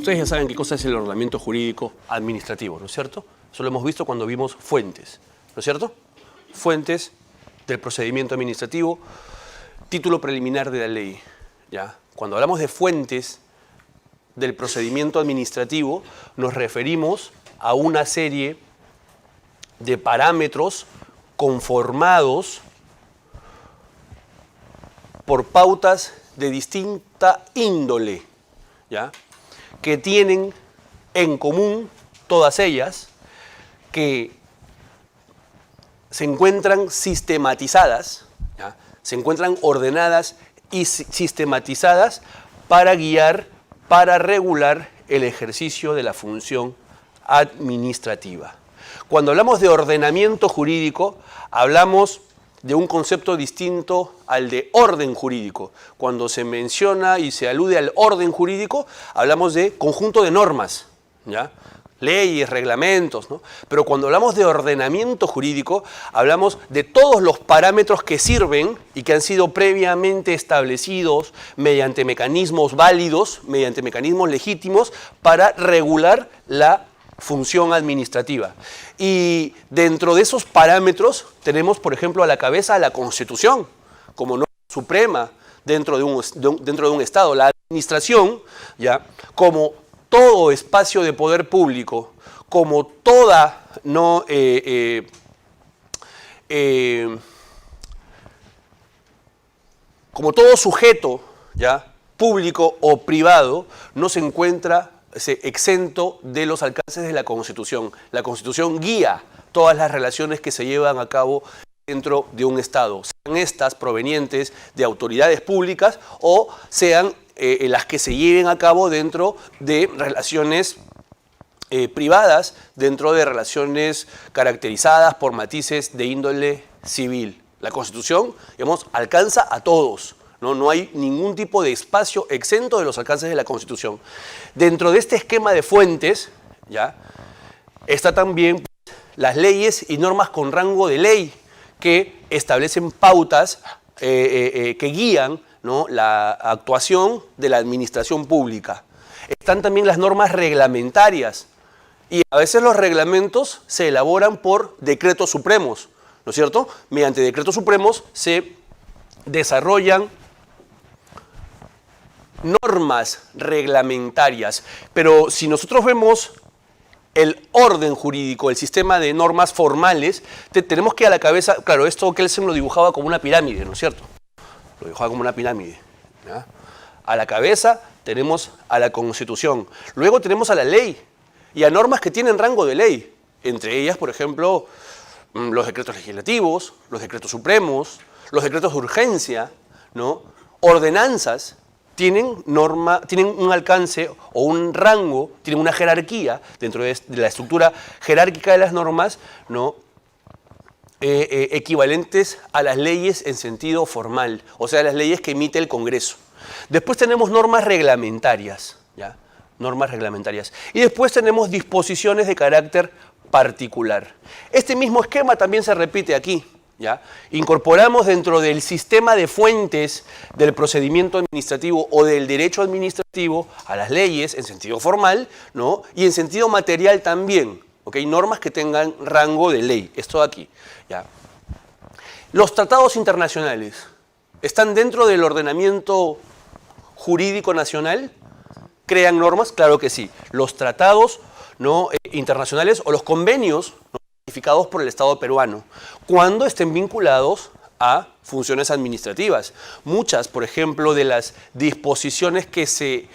Ustedes ya saben qué cosa es el ordenamiento jurídico administrativo, ¿no es cierto? Eso lo hemos visto cuando vimos fuentes, ¿no es cierto? Fuentes del procedimiento administrativo, título preliminar de la ley, ¿ya? Cuando hablamos de fuentes del procedimiento administrativo, nos referimos a una serie de parámetros conformados por pautas de distinta índole, ¿ya? Que tienen en común todas ellas, que se encuentran sistematizadas, ¿ya? Se encuentran ordenadas y sistematizadas para guiar, para regular el ejercicio de la función administrativa. Cuando hablamos de ordenamiento jurídico, hablamos de un concepto distinto al de orden jurídico. Cuando se menciona y se alude al orden jurídico, hablamos de conjunto de normas, ¿ya? Leyes, reglamentos, ¿no? Pero cuando hablamos de ordenamiento jurídico, hablamos de todos los parámetros que sirven y que han sido previamente establecidos mediante mecanismos válidos, mediante mecanismos legítimos, para regular la función administrativa. Y dentro de esos parámetros tenemos, por ejemplo, a la cabeza a la Constitución, como norma suprema dentro de un Estado. La administración, ¿ya? Como todo espacio de poder público, como toda como todo sujeto, ¿ya? Público o privado, no se encuentra exento de los alcances de la Constitución. La Constitución guía todas las relaciones que se llevan a cabo dentro de un Estado, sean estas provenientes de autoridades públicas o sean las que se lleven a cabo dentro de relaciones privadas, dentro de relaciones caracterizadas por matices de índole civil. La Constitución, digamos, alcanza a todos. No hay ningún tipo de espacio exento de los alcances de la Constitución. Dentro de este esquema de fuentes, ¿ya? Está también las leyes y normas con rango de ley que establecen pautas que guían, ¿no?, la actuación de la administración pública. Están también las normas reglamentarias y a veces los reglamentos se elaboran por decretos supremos, ¿no es cierto? Mediante decretos supremos se desarrollan normas reglamentarias, pero si nosotros vemos el orden jurídico, el sistema de normas formales, tenemos que a la cabeza, claro, esto Kelsen lo dibujaba como una pirámide, ¿no es cierto? Lo dibujaba como una pirámide, ¿ya? A la cabeza tenemos a la Constitución, luego tenemos a la ley y a normas que tienen rango de ley, entre ellas, por ejemplo, los decretos legislativos, los decretos supremos, los decretos de urgencia, ¿no? Ordenanzas tienen un alcance o un rango, tienen una jerarquía dentro de la estructura jerárquica de las normas, ¿no? Equivalentes a las leyes en sentido formal, o sea, las leyes que emite el Congreso. Después tenemos normas reglamentarias, ¿ya? Normas reglamentarias. Y después tenemos disposiciones de carácter particular. Este mismo esquema también se repite aquí, ¿ya? Incorporamos dentro del sistema de fuentes del procedimiento administrativo o del derecho administrativo a las leyes en sentido formal, ¿no? Y en sentido material también, ¿ok? Normas que tengan rango de ley, esto de aquí, ¿ya? Los tratados internacionales están dentro del ordenamiento jurídico nacional. ¿Crean normas? Claro que sí. Los tratados, ¿no?, internacionales o los convenios, ¿no?, ratificados por el Estado peruano, cuando estén vinculados a funciones administrativas. Muchas, por ejemplo, de las disposiciones que se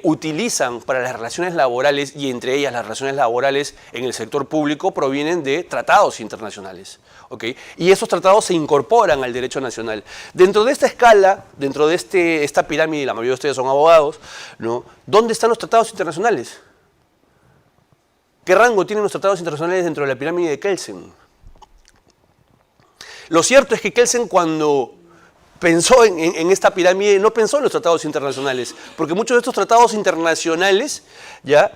utilizan para las relaciones laborales, y entre ellas las relaciones laborales en el sector público, provienen de tratados internacionales, ¿ok? Y esos tratados se incorporan al derecho nacional. Dentro de esta escala, dentro de esta pirámide, la mayoría de ustedes son abogados, ¿no?, ¿dónde están los tratados internacionales? ¿Qué rango tienen los tratados internacionales dentro de la pirámide de Kelsen? Lo cierto es que Kelsen, cuando pensó en esta pirámide, no pensó en los tratados internacionales, porque muchos de estos tratados internacionales ya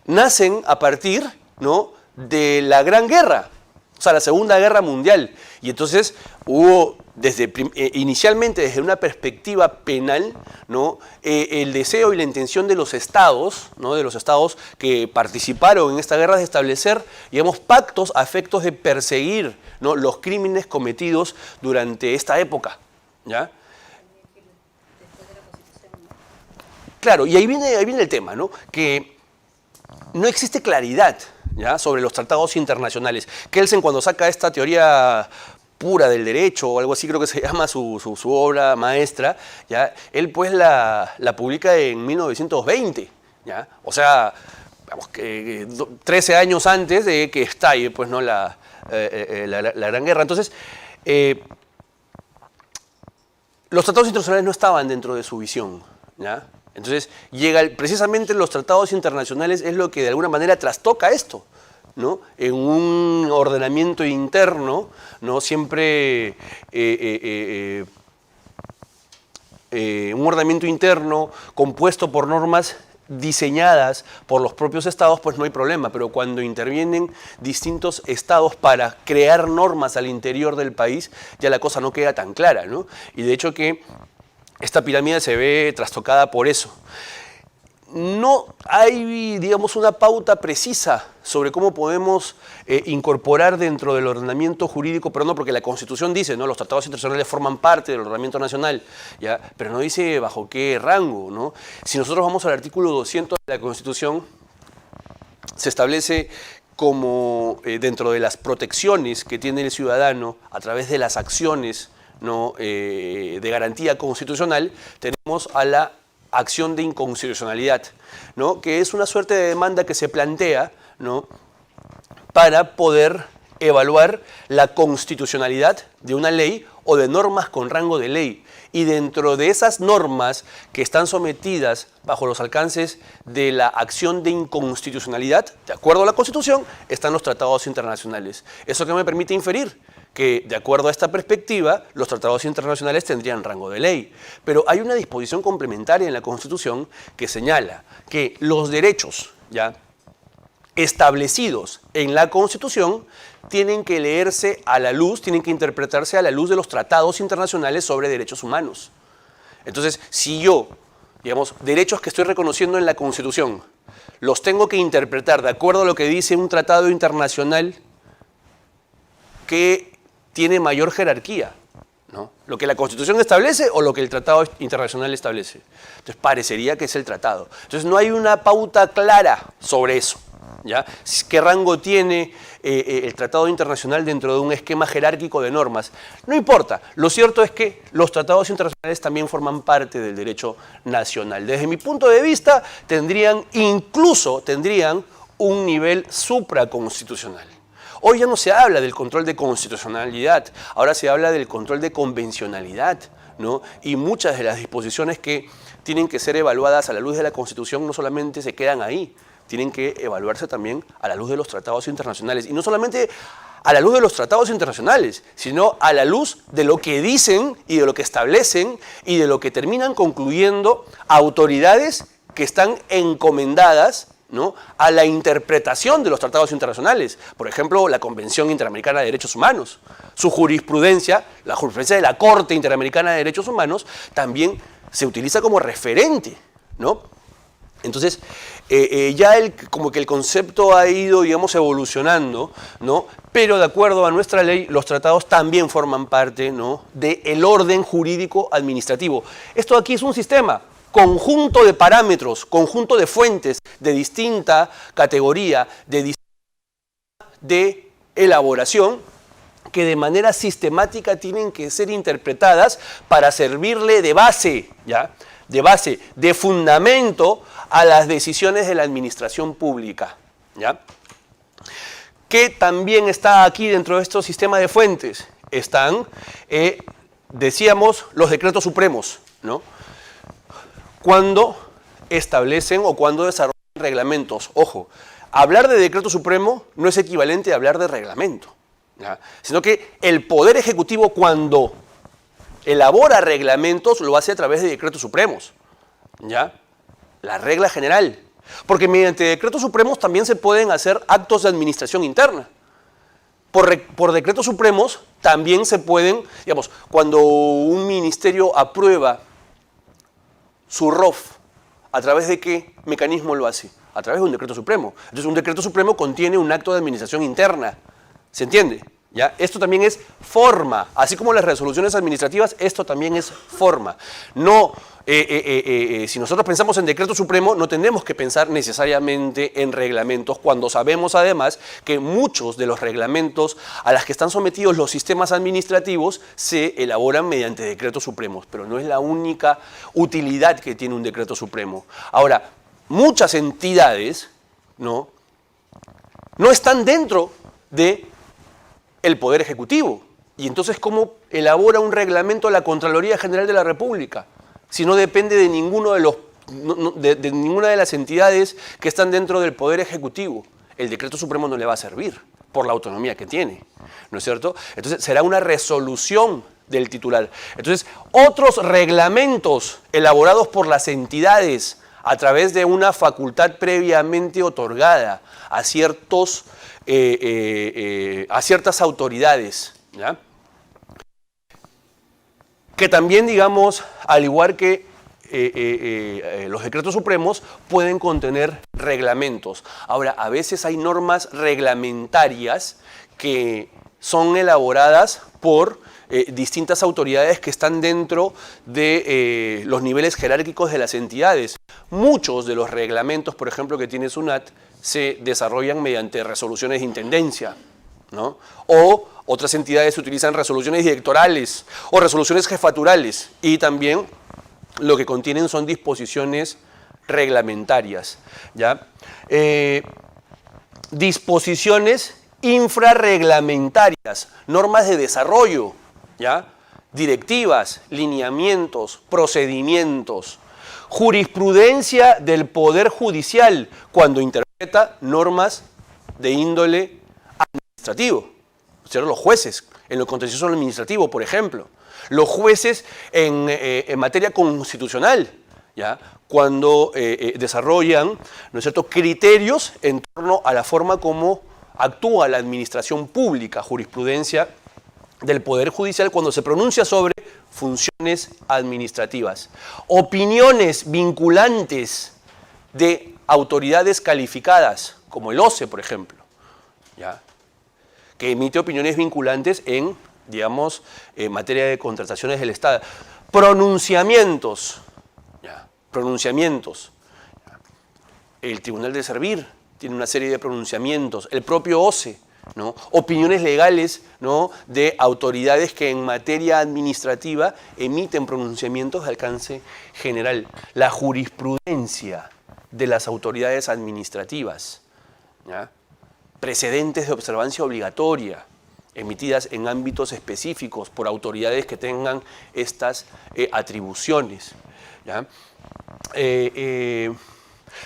nacen a partir, ¿no?, de la Gran Guerra, o sea, la Segunda Guerra Mundial. Y entonces hubo inicialmente desde una perspectiva penal, ¿no? El deseo y la intención de los estados, ¿no? De los estados que participaron en esta guerra, de establecer, digamos, pactos a efectos de perseguir, ¿no? Los crímenes cometidos durante esta época, ¿ya? Claro, y ahí viene el tema, ¿no? Que no existe claridad, ¿ya? Sobre los tratados internacionales. Kelsen, cuando saca esta teoría pura del derecho, o algo así creo que se llama su obra maestra, ¿ya? Él pues la publica en 1920, ¿ya? O sea, digamos que 13 años antes de que estalle pues, ¿no? la Gran Guerra. Entonces, los tratados internacionales no estaban dentro de su visión, ¿ya? Entonces, precisamente los tratados internacionales es lo que de alguna manera trastoca esto, ¿no? En un ordenamiento interno, ¿no? Siempre un ordenamiento interno compuesto por normas diseñadas por los propios estados, pues no hay problema, pero cuando intervienen distintos estados para crear normas al interior del país, ya la cosa no queda tan clara, ¿no? Y de hecho que esta pirámide se ve trastocada por eso. No hay, digamos, una pauta precisa sobre cómo podemos incorporar dentro del ordenamiento jurídico, pero no, porque la Constitución dice, ¿no? Los tratados internacionales forman parte del ordenamiento nacional, ¿ya? Pero no dice bajo qué rango, ¿no? Si nosotros vamos al artículo 200 de la Constitución, se establece como dentro de las protecciones que tiene el ciudadano a través de las acciones, ¿no? De garantía constitucional, tenemos a la acción de inconstitucionalidad, ¿no? Que es una suerte de demanda que se plantea, ¿no? Para poder evaluar la constitucionalidad de una ley o de normas con rango de ley. Y dentro de esas normas que están sometidas bajo los alcances de la acción de inconstitucionalidad, de acuerdo a la Constitución, están los tratados internacionales. ¿Eso qué me permite inferir? Que, de acuerdo a esta perspectiva, los tratados internacionales tendrían rango de ley. Pero hay una disposición complementaria en la Constitución que señala que los derechos, ¿ya?, establecidos en la Constitución tienen que leerse a la luz, tienen que interpretarse a la luz de los tratados internacionales sobre derechos humanos. Entonces, si yo, digamos, derechos que estoy reconociendo en la Constitución, los tengo que interpretar de acuerdo a lo que dice un tratado internacional que tiene mayor jerarquía, ¿no? ¿Lo que la Constitución establece o lo que el tratado internacional establece? Entonces, parecería que es el tratado. Entonces, no hay una pauta clara sobre eso, ¿ya? ¿Qué rango tiene el tratado internacional dentro de un esquema jerárquico de normas? No importa. Lo cierto es que los tratados internacionales también forman parte del derecho nacional. Desde mi punto de vista, incluso tendrían un nivel supraconstitucional. Hoy ya no se habla del control de constitucionalidad, ahora se habla del control de convencionalidad, ¿no? Y muchas de las disposiciones que tienen que ser evaluadas a la luz de la Constitución no solamente se quedan ahí, tienen que evaluarse también a la luz de los tratados internacionales. Y no solamente a la luz de los tratados internacionales, sino a la luz de lo que dicen y de lo que establecen y de lo que terminan concluyendo autoridades que están encomendadas, ¿no?, a la interpretación de los tratados internacionales. Por ejemplo, la Convención Interamericana de Derechos Humanos. Su jurisprudencia, la jurisprudencia de la Corte Interamericana de Derechos Humanos, también se utiliza como referente, ¿no? Entonces, ya como que el concepto ha ido, digamos, evolucionando, ¿no? Pero de acuerdo a nuestra ley, los tratados también forman parte, ¿no?, del orden jurídico administrativo. Esto aquí es un sistema, conjunto de parámetros, conjunto de fuentes de distinta categoría, de elaboración, que de manera sistemática tienen que ser interpretadas para servirle de base, ¿ya?, de fundamento a las decisiones de la administración pública, ¿ya? Que también está aquí dentro de estos sistemas de fuentes. Están, decíamos, los decretos supremos, ¿no?, cuando establecen o cuando desarrollan reglamentos. Ojo, hablar de decreto supremo no es equivalente a hablar de reglamento, ¿ya?, sino que el Poder Ejecutivo, cuando elabora reglamentos, lo hace a través de decretos supremos, ¿ya?, la regla general. Porque mediante decretos supremos también se pueden hacer actos de administración interna. Por decretos supremos también se pueden, digamos, cuando un ministerio aprueba su ROF, ¿a través de qué mecanismo lo hace? A través de un decreto supremo. Entonces, un decreto supremo contiene un acto de administración interna. ¿Se entiende? ¿Ya? Esto también es forma. Así como las resoluciones administrativas, esto también es forma. No, si nosotros pensamos en decreto supremo, no tenemos que pensar necesariamente en reglamentos, cuando sabemos además que muchos de los reglamentos a los que están sometidos los sistemas administrativos se elaboran mediante decretos supremos, pero no es la única utilidad que tiene un decreto supremo. Ahora, muchas entidades no están dentro de el Poder Ejecutivo. Y entonces, ¿cómo elabora un reglamento la Contraloría General de la República? Si no depende de ninguno de ninguna de las entidades que están dentro del Poder Ejecutivo. El decreto supremo no le va a servir por la autonomía que tiene, ¿no es cierto? Entonces, será una resolución del titular. Entonces, otros reglamentos elaborados por las entidades a través de una facultad previamente otorgada a ciertas autoridades, ¿ya? Que también, digamos, al igual que los decretos supremos, pueden contener reglamentos. Ahora, a veces hay normas reglamentarias que son elaboradas por distintas autoridades que están dentro de los niveles jerárquicos de las entidades. Muchos de los reglamentos, por ejemplo, que tiene SUNAT, se desarrollan mediante resoluciones de intendencia, ¿no? O otras entidades utilizan resoluciones directorales o resoluciones jefaturales, y también lo que contienen son disposiciones reglamentarias, ¿ya? Disposiciones infrarreglamentarias, normas de desarrollo, ¿ya? Directivas, lineamientos, procedimientos, jurisprudencia del Poder Judicial cuando interpreta normas de índole administrativo, ¿cierto? Los jueces en lo contencioso administrativo, por ejemplo, los jueces en materia constitucional, ¿ya? Cuando desarrollan, ¿no es cierto?, criterios en torno a la forma como actúa la administración pública, jurisprudencia del Poder Judicial cuando se pronuncia sobre funciones administrativas. Opiniones vinculantes de autoridades calificadas, como el OCE, por ejemplo, ¿ya? Que emite opiniones vinculantes en, digamos, materia de contrataciones del Estado. Pronunciamientos, ¿ya? Pronunciamientos. El Tribunal de Servir tiene una serie de pronunciamientos, el propio OCE, ¿no? Opiniones legales, ¿no?, de autoridades que en materia administrativa emiten pronunciamientos de alcance general. La jurisprudencia de las autoridades administrativas, ¿ya? Precedentes de observancia obligatoria emitidas en ámbitos específicos por autoridades que tengan estas atribuciones, ¿ya?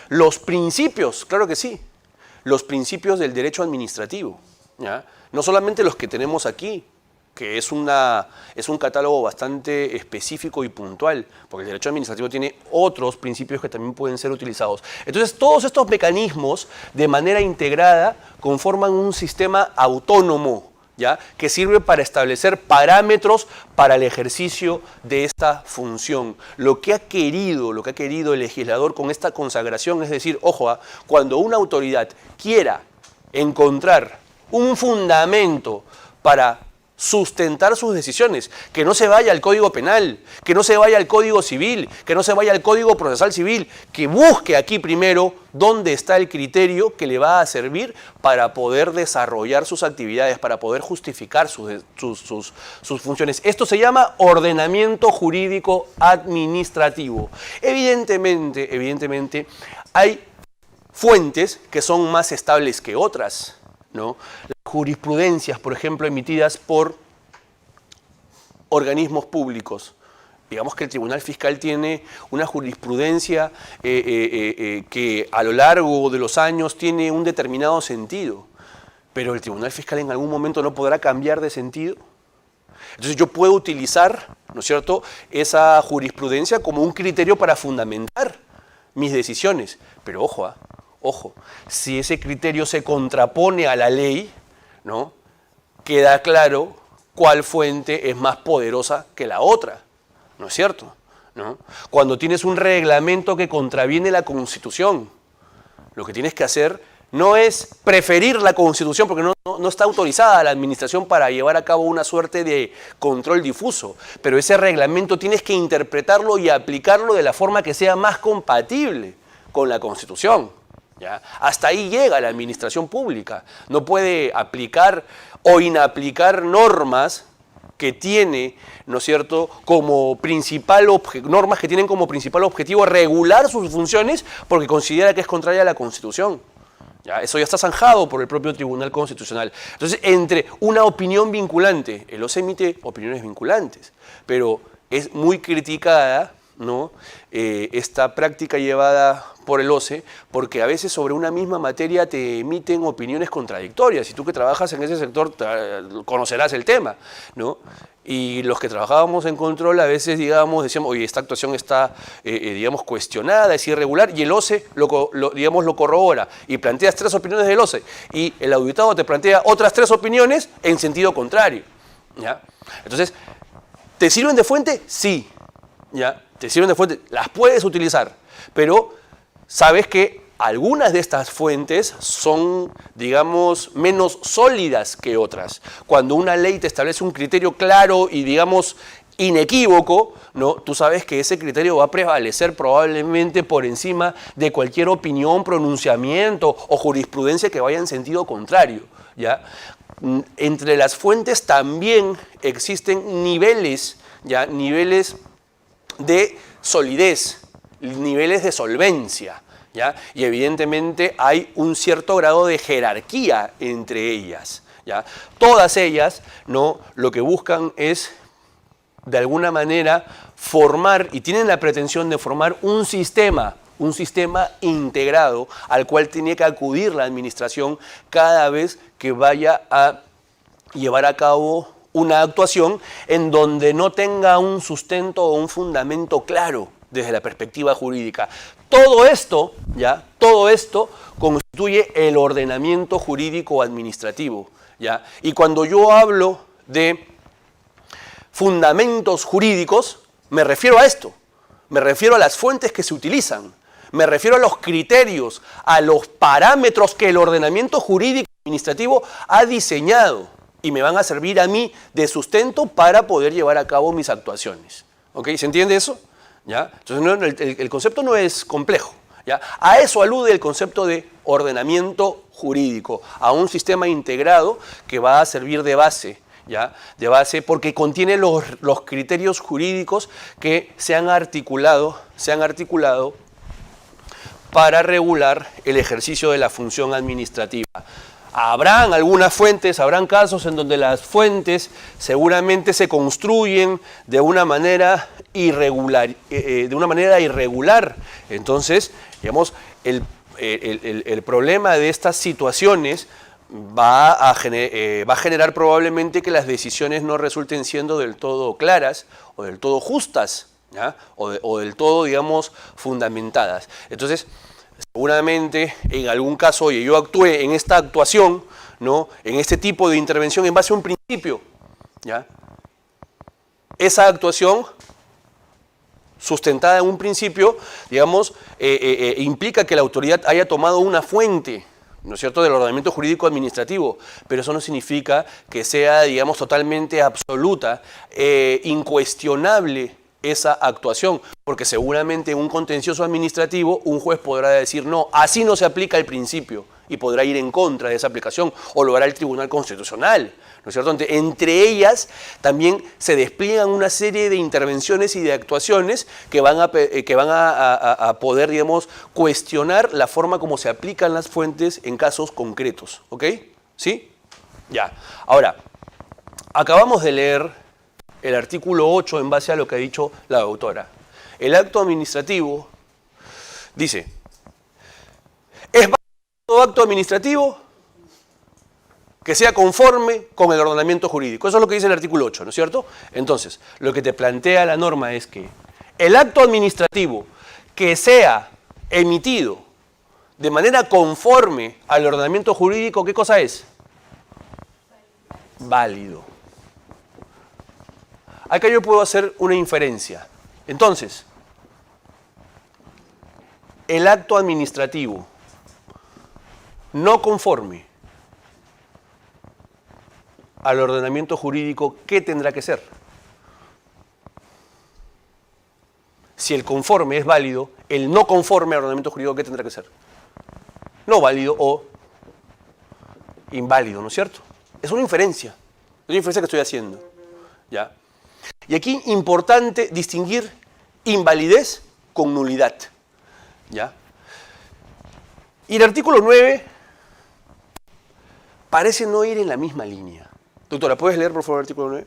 Los principios, claro que sí, los principios del derecho administrativo, ¿ya? No solamente los que tenemos aquí, que es un catálogo bastante específico y puntual, porque el derecho administrativo tiene otros principios que también pueden ser utilizados. Entonces, todos estos mecanismos, de manera integrada, conforman un sistema autónomo, ¿ya?, que sirve para establecer parámetros para el ejercicio de esta función. Lo que ha querido el legislador con esta consagración es decir, ojo, cuando una autoridad quiera encontrar un fundamento para sustentar sus decisiones, que no se vaya al Código Penal, que no se vaya al Código Civil, que no se vaya al Código Procesal Civil, que busque aquí primero dónde está el criterio que le va a servir para poder desarrollar sus actividades, para poder justificar sus funciones. Esto se llama ordenamiento jurídico administrativo. Evidentemente, hay fuentes que son más estables que otras, ¿no? Las jurisprudencias, por ejemplo, emitidas por organismos públicos. Digamos que el Tribunal Fiscal tiene una jurisprudencia que a lo largo de los años tiene un determinado sentido, pero el Tribunal Fiscal en algún momento no podrá cambiar de sentido. Entonces yo puedo utilizar, ¿no es cierto?, esa jurisprudencia como un criterio para fundamentar mis decisiones, pero ojo, si ese criterio se contrapone a la ley, ¿no?, queda claro cuál fuente es más poderosa que la otra, ¿no es cierto? ¿No? Cuando tienes un reglamento que contraviene la Constitución, lo que tienes que hacer no es preferir la Constitución, porque no está autorizada la administración para llevar a cabo una suerte de control difuso, pero ese reglamento tienes que interpretarlo y aplicarlo de la forma que sea más compatible con la Constitución, ¿ya? Hasta ahí llega la administración pública. No puede aplicar o inaplicar normas que tiene, ¿no es cierto?, como principal normas que tienen como principal objetivo regular sus funciones porque considera que es contraria a la Constitución. ¿Ya? Eso ya está zanjado por el propio Tribunal Constitucional. Entonces, entre una opinión vinculante, el OCE emite opiniones vinculantes, pero es muy criticada, ¿no?, esta práctica llevada por el OCE, porque a veces sobre una misma materia te emiten opiniones contradictorias, y tú que trabajas en ese sector conocerás el tema, ¿no? Y los que trabajábamos en control a veces, digamos, decíamos, oye, esta actuación está, digamos, cuestionada, es irregular, y el OCE, digamos, lo corrobora, y planteas 3 opiniones del OCE, y el auditado te plantea otras 3 opiniones en sentido contrario, ¿ya? Entonces, ¿te sirven de fuente? Sí, ¿ya? Te sirven de fuente, las puedes utilizar, pero sabes que algunas de estas fuentes son, digamos, menos sólidas que otras. Cuando una ley te establece un criterio claro y, digamos, inequívoco, ¿no?, tú sabes que ese criterio va a prevalecer probablemente por encima de cualquier opinión, pronunciamiento o jurisprudencia que vaya en sentido contrario, ¿ya? Entre las fuentes también existen niveles, ¿ya?, niveles de solidez, niveles de solvencia, ¿ya? Y evidentemente hay un cierto grado de jerarquía entre ellas, ¿ya? Todas ellas, ¿no?, lo que buscan es, de alguna manera, formar, y tienen la pretensión de formar un sistema integrado al cual tiene que acudir la administración cada vez que vaya a llevar a cabo una actuación en donde no tenga un sustento o un fundamento claro desde la perspectiva jurídica. Todo esto, ¿ya?, todo esto constituye el ordenamiento jurídico administrativo, ¿ya? Y cuando yo hablo de fundamentos jurídicos, me refiero a esto, me refiero a las fuentes que se utilizan, me refiero a los criterios, a los parámetros que el ordenamiento jurídico administrativo ha diseñado y me van a servir a mí de sustento para poder llevar a cabo mis actuaciones. ¿Ok? ¿Se entiende eso? ¿Ya? Entonces, el concepto no es complejo, ¿ya? A eso alude el concepto de ordenamiento jurídico, a un sistema integrado que va a servir de base, ¿ya?, de base porque contiene los criterios jurídicos que se han articulado para regular el ejercicio de la función administrativa. Habrán algunas fuentes, habrán casos en donde las fuentes seguramente se construyen de una manera irregular. Entonces, digamos, el problema de estas situaciones va a generar probablemente que las decisiones no resulten siendo del todo claras o del todo justas, ¿ya?, o del todo, digamos, fundamentadas. Entonces, seguramente en algún caso, oye, yo actué en esta actuación, ¿no?, en este tipo de intervención en base a un principio, ¿ya? Esa actuación sustentada en un principio, digamos, implica que la autoridad haya tomado una fuente, ¿no es cierto?, del ordenamiento jurídico administrativo, pero eso no significa que sea, digamos, totalmente absoluta, incuestionable esa actuación, porque seguramente en un contencioso administrativo un juez podrá decir no, así no se aplica el principio y podrá ir en contra de esa aplicación, o lo hará el Tribunal Constitucional, ¿no es cierto? Entre ellas también se despliegan una serie de intervenciones y de actuaciones que van a poder, digamos, cuestionar la forma como se aplican las fuentes en casos concretos, ¿ok? ¿Sí? Ya. Ahora, acabamos de leer el artículo 8 en base a lo que ha dicho la autora. El acto administrativo dice, ¿es válido todo acto administrativo que sea conforme con el ordenamiento jurídico? Eso es lo que dice el artículo 8, ¿no es cierto? Entonces, lo que te plantea la norma es que el acto administrativo que sea emitido de manera conforme al ordenamiento jurídico, ¿qué cosa es? válido. Acá yo puedo hacer una inferencia. Entonces, el acto administrativo no conforme al ordenamiento jurídico, ¿qué tendrá que ser? Si el conforme es válido, el no conforme al ordenamiento jurídico, ¿qué tendrá que ser? No válido o inválido, ¿no es cierto? Es una inferencia que estoy haciendo, ¿ya? Y aquí importante distinguir invalidez con nulidad, ¿ya? Y el artículo 9 parece no ir en la misma línea. Doctora, ¿puedes leer por favor el artículo 9?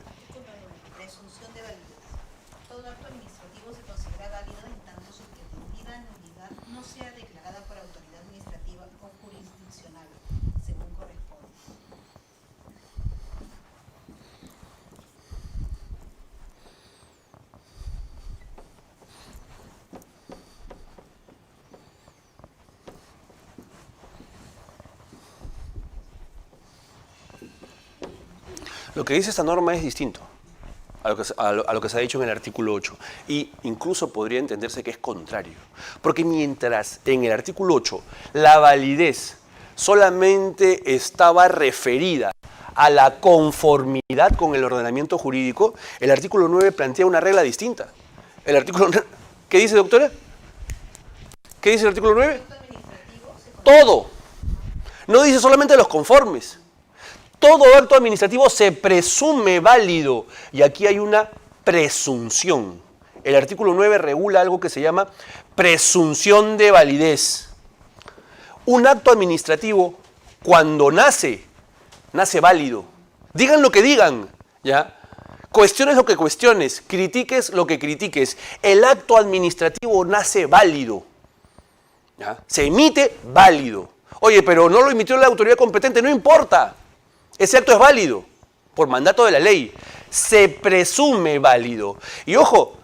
Presunción de validez. Todo acto administrativo se considera válido en tanto su pretendida nulidad no sea declarada por autoridad administrativa o jurisdiccional, según corresponde. Lo que dice esta norma es distinto a lo que se ha dicho en el artículo 8 y incluso podría entenderse que es contrario. Porque mientras en el artículo 8 la validez solamente estaba referida a la conformidad con el ordenamiento jurídico, el artículo 9 plantea una regla distinta. El artículo... ¿Qué dice, doctora? ¿Qué dice el artículo 9? Todo. No dice solamente los conformes. Todo acto administrativo se presume válido y aquí hay una presunción. El artículo 9 regula algo que se llama presunción de validez. Un acto administrativo, cuando nace válido. Digan lo que digan, ¿ya? Cuestiones lo que cuestiones, critiques lo que critiques. El acto administrativo nace válido, ¿ya? Se emite válido. Oye, pero no lo emitió la autoridad competente, no importa. Ese acto es válido, por mandato de la ley. Se presume válido. Y ojo,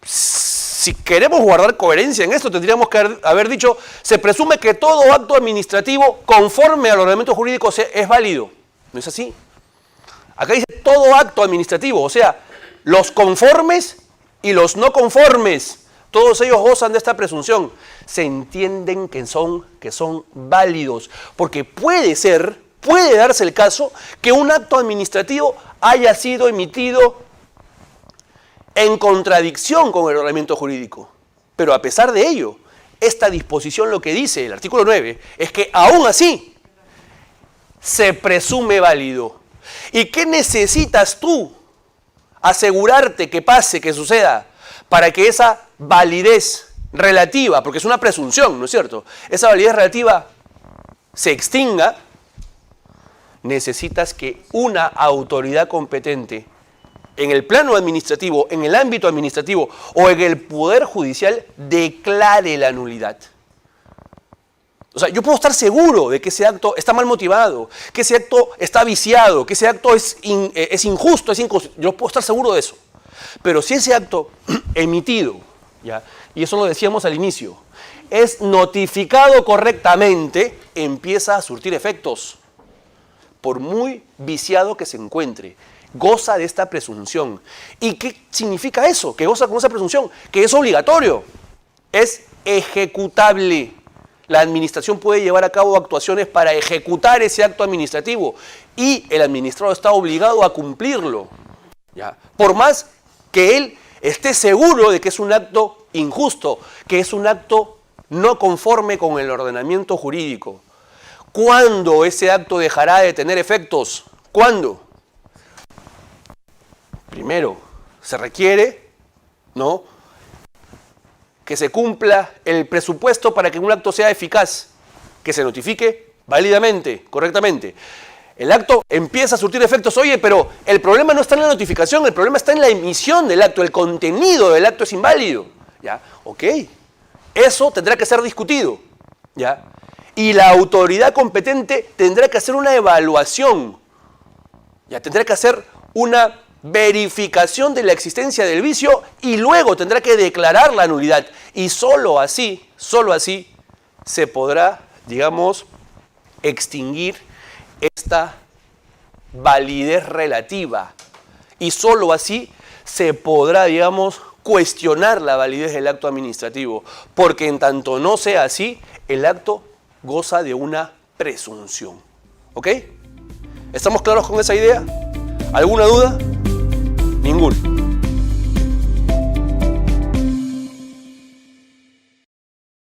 si queremos guardar coherencia en esto, tendríamos que haber dicho, se presume que todo acto administrativo conforme al ordenamiento jurídico es válido. ¿No es así? Acá dice todo acto administrativo, o sea, los conformes y los no conformes, todos ellos gozan de esta presunción. Se entienden que son válidos, porque puede darse el caso que un acto administrativo haya sido emitido en contradicción con el ordenamiento jurídico. Pero a pesar de ello, esta disposición lo que dice el artículo 9 es que aún así se presume válido. ¿Y qué necesitas tú asegurarte que pase, que suceda, para que esa validez relativa, porque es una presunción, ¿no es cierto? Esa validez relativa se extinga? Necesitas que una autoridad competente en el plano administrativo, en el ámbito administrativo o en el poder judicial declare la nulidad. O sea, yo puedo estar seguro de que ese acto está mal motivado, que ese acto está viciado, que ese acto es injusto, es inconstitucional. Yo puedo estar seguro de eso. Pero si ese acto emitido, ¿ya? Y eso lo decíamos al inicio, es notificado correctamente, empieza a surtir efectos. Por muy viciado que se encuentre, goza de esta presunción. ¿Y qué significa eso? Que goza con esa presunción, que es obligatorio, es ejecutable. La administración puede llevar a cabo actuaciones para ejecutar ese acto administrativo y el administrado está obligado a cumplirlo, ¿ya? Por más que él esté seguro de que es un acto injusto, que es un acto no conforme con el ordenamiento jurídico. ¿Cuándo ese acto dejará de tener efectos? ¿Cuándo? Primero, se requiere, ¿no?, que se cumpla el presupuesto para que un acto sea eficaz, que se notifique válidamente, correctamente. El acto empieza a surtir efectos. Oye, pero el problema no está en la notificación, el problema está en la emisión del acto, el contenido del acto es inválido. ¿Ya? Ok, eso tendrá que ser discutido, ¿ya? Y la autoridad competente tendrá que hacer una evaluación, ya tendrá que hacer una verificación de la existencia del vicio y luego tendrá que declarar la nulidad. Y solo así se podrá, digamos, extinguir esta validez relativa. Y solo así se podrá, digamos, cuestionar la validez del acto administrativo, porque en tanto no sea así, el acto goza de una presunción. ¿Ok? ¿Estamos claros con esa idea? ¿Alguna duda? Ninguna.